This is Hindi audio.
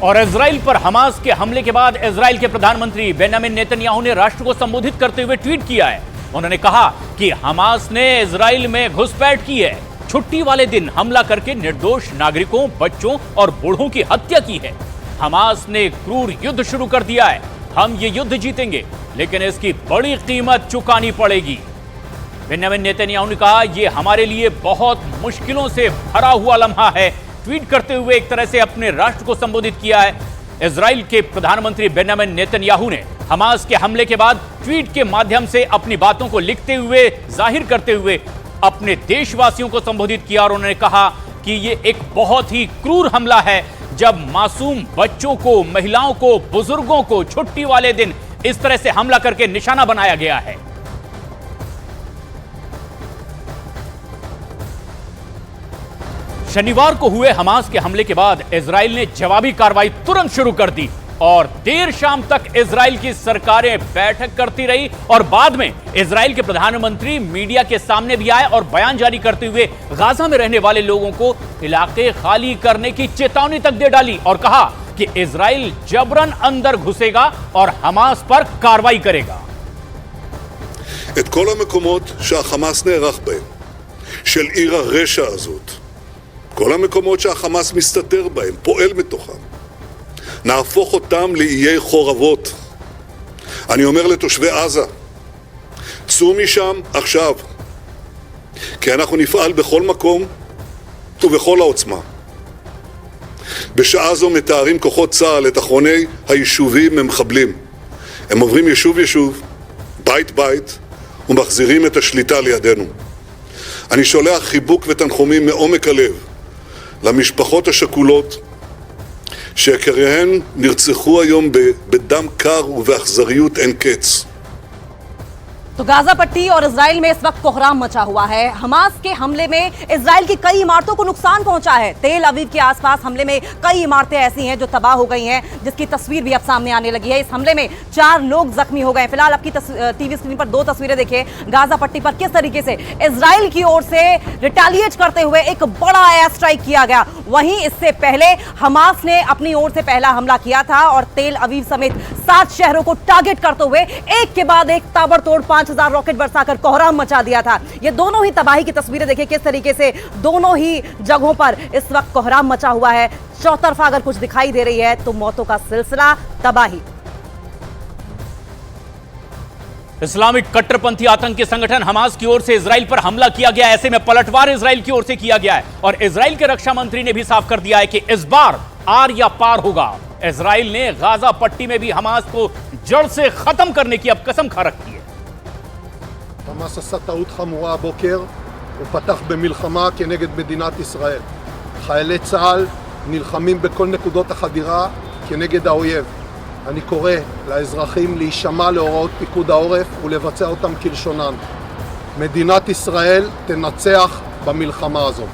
और इजराइल पर हमास के हमले के बाद इजराइल के प्रधानमंत्री बेंजामिन नेतन्याहू ने राष्ट्र को संबोधित करते हुए ट्वीट किया है। उन्होंने कहा कि हमास ने इजराइल में घुसपैठ की है, छुट्टी वाले दिन हमला करके निर्दोष नागरिकों, बच्चों और बूढ़ों की हत्या की है। हमास ने क्रूर युद्ध शुरू कर दिया है। हम ये युद्ध जीतेंगे, लेकिन इसकी बड़ी कीमत चुकानी पड़ेगी। बेंजामिन नेतन्याहू ने कहा, यह हमारे लिए बहुत मुश्किलों से भरा हुआ लम्हा है। ट्वीट करते हुए एक तरह से अपने राष्ट्र को संबोधित किया है। इजराइल के प्रधानमंत्री बेंजामिन नेतन्याहू ने हमास के हमले के बाद ट्वीट के माध्यम से अपनी बातों को लिखते हुए, जाहिर करते हुए अपने देशवासियों को संबोधित किया और उन्होंने कहा कि यह एक बहुत ही क्रूर हमला है, जब मासूम बच्चों को, महिलाओं को, बुजुर्गों को छुट्टी वाले दिन इस तरह से हमला करके निशाना बनाया गया है। शनिवार को हुए हमास के हमले के बाद इजराइल ने जवाबी कार्रवाई तुरंत शुरू कर दी और देर शाम तक इजराइल की सरकारें बैठक करती रही और बाद में इजराइल के प्रधानमंत्री मीडिया के सामने भी आए और बयान जारी करते हुए गाजा में रहने वाले लोगों को इलाके खाली करने की चेतावनी तक दे डाली और कहा कि इजराइल जबरन अंदर घुसेगा और हमास पर कार्रवाई करेगा। את כל המקומות שהחמאס נערך בהם, של עיר הרשע הזאת, כל המקומות שהחמאס מסתתר בהם, פועל מתוכם, נהפוך אותם לאיי חורבות. אני אומר לתושבי עזה, צאו משם עכשיו, כי אנחנו נפעל בכל מקום ובכל העוצמה. בשעה זו מתארים כוחות צה"ל את אחרוני היישובים ממחבלים. הם עוברים יישוב יישוב, בית בית, ומחזירים את השליטה לידינו. אני שולח חיבוק ותנחומים מעומק הלב למשפחות השכולות שיקיריהן נרצחו היום בדם קר ובאכזריות אין קץ. तो गाजा पट्टी और इजराइल में इस वक्त कोहराम मचा हुआ है। हमास के हमले में इजराइल की कई इमारतों को नुकसान पहुंचा है। तेल अवीव के आसपास हमले में कई इमारतें ऐसी हैं जो तबाह हो गई हैं, जिसकी तस्वीर भी अब सामने आने लगी है। इस हमले में 4 लोग जख्मी हो गए। फिलहाल आपकी टीवी स्क्रीन पर 2 तस्वीरें देखिए। गाजा पट्टी पर किस तरीके से इजराइल की ओर से रिटेलिएट करते हुए एक बड़ा एयर स्ट्राइक किया गया। वहीं इससे पहले हमास ने अपनी ओर से पहला हमला किया था और तेल अवीव समेत 7 शहरों को टारगेट करते हुए एक के बाद एक ताबड़तोड़ 5000 रॉकेट बरसाकर कोहराम मचा दिया था। ये दोनों ही तबाही की तस्वीरें देखिए किस तरीके से दोनों ही जगहों पर इस वक्त कोहराम मचा हुआ है। चौतरफा अगर कुछ दिखाई दे रही है तो मौतों का सिलसिला, तबाही। इस्लामिक कट्टरपंथी आतंकी संगठन हमास की ओर से इजराइल पर हमला किया गया। ऐसे में पलटवार इजराइल की ओर से किया गया है और इजराइल के रक्षा मंत्री ने भी साफ कर दिया है कि इस बार आर या पार होगा। इजराइल ने गाजा पट्टी में भी हमास को जड़ से खत्म करने की अब कसम खा रखी है। חמאס עשה טעות חמורה הבוקר, הוא פתח במלחמה כנגד מדינת ישראל. חיילי צה"ל נלחמים בכל נקודות החדירה כנגד האויב. אני קורא לאזרחים להישמע להוראות פיקוד העורף ולבצע אותם כלשונן. מדינת ישראל תנצח במלחמה הזו.